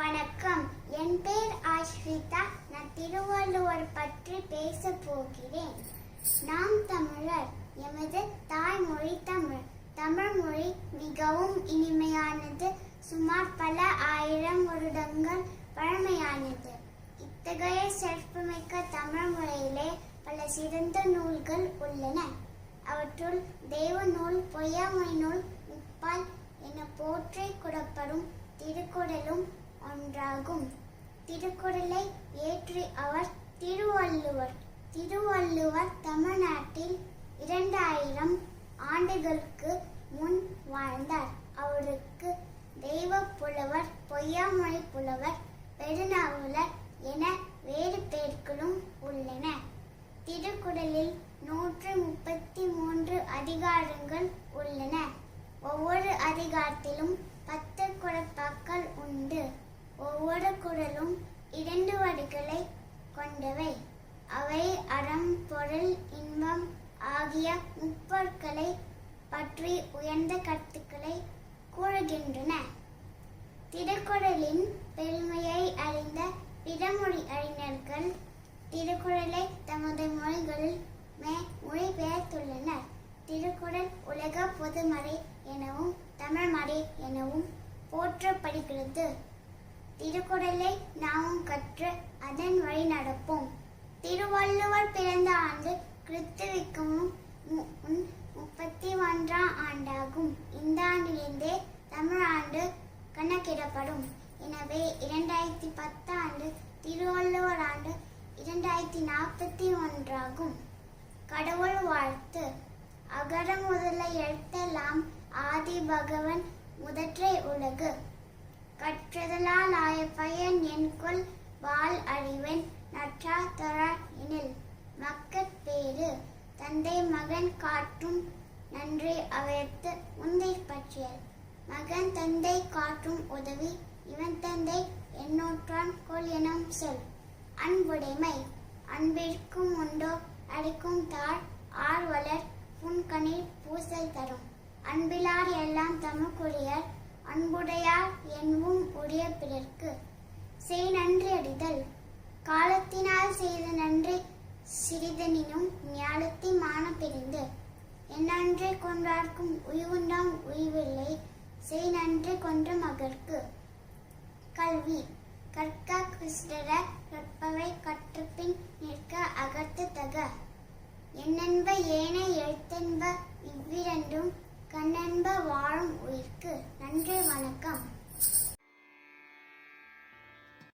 வணக்கம். என் பேர் ஆஷ்ரிதா. நான் திருவள்ளுவர் பற்றி பேச போகிறேன். நாம் தமிழர். எமது தாய்மொழி தமிழ். தமிழ் மொழி மிகவும் இனிமையானது. சுமார் பல ஆயிரம் வருடங்கள் பழமையானது. இத்தகைய சிறப்புமிக்க தமிழ் மொழியிலே பல சிறந்த நூல்கள் உள்ளன. அவற்றுள் தெய்வ நூல், பொய்யாமை நூல், முப்பால் என போற்றி கூறப்படும் திருக்குறளும் ஒன்றாகும். திருக்குறளை இயற்றி அவர் திருவள்ளுவர். திருவள்ளுவர் தமிழ்நாட்டில் 2000 ஆண்டுகளுக்கு முன் வாழ்ந்தார். அவருக்கு தெய்வ புலவர், பொய்யாமொழி புலவர், பெருநாவலர் என வேறு பெயர்களும் உள்ளன. திருக்குறளில் 133 அதிகாரங்கள் உள்ளன. ஒவ்வொரு அதிகாரத்திலும் 10 குறட்பாக்கள் உண்டு. ஒவ்வொரு குறளும் 2 வரிகளை கொண்டவை. அவை அறம், பொருள், இன்பம் ஆகிய முப்பொருட்களை பற்றி உயர்ந்த கருத்துக்களை கூறுகின்றன. திருக்குறளின் பெருமையை அறிந்த பிறமொழி அறிஞர்கள் திருக்குறளை தமது மொழிகளில் மொழிபெயர்த்துள்ளனர். திருக்குறள் உலக பொதுமறை எனவும் தமிழ் மறை எனவும் போற்றப்படுகிறது. திருக்குறளை நாமும் கற்று அதன் வழி நடப்போம். திருவள்ளுவர் பிறந்த ஆண்டு கிறிஸ்துவுக்கு முன் 31ஆம் ஆண்டாகும். இந்த ஆண்டிலிருந்தே தமிழ் ஆண்டு கணக்கிடப்படும். எனவே 2010 ஆண்டு திருவள்ளுவர் ஆண்டு 2041 ஆகும். கடவுள் வாழ்த்து. அகர முதல எழுத்தெல்லாம் ஆதி பகவன் முதற்றே உலகு. கற்றதலால் ஆய பயன் என்கொல் வாள் அறிவன் நற்றா தொழா எனில். மக்கட்பேறு. தந்தை மகன் காட்டும் நன்றி அவையத்து முந்தை பற்றியல். மகன் தந்தை காட்டும் உதவி இவன் தந்தை எண்ணூற்றான் கொல் எனும் சொல். அன்புடைமை. அன்பிற்கும் உண்டோ அடிக்கும் தாழ் ஆர்வலர் புன்கணில் பூசல் தரும். அன்பிலார் எல்லாம் தமக்குரியர் அன்புடையார் என்பும் உடைய பிறர்க்கு. செய் நன்றி அறிதல். காலத்தினால் செய்த நன்றி சிறிதனினும் ஞாலத்தை மான பிரிந்து. என் நன்றி கொன்றார்க்கும் உய்வுண்டாம் உய்வில்லை. செய் நன்றி கொன்ற மகற்கு. கல்வி. கற்க கிறிஸ்டர கற்பவை கற்றபின் நிற்க அகர்த்து தக. எண்ணென்ப ஏனை எழுத்தென்ப இவ்விரண்டும் கண்ணென்ப வாழும் உயிர்க்கு. நன்றி, வணக்கம்.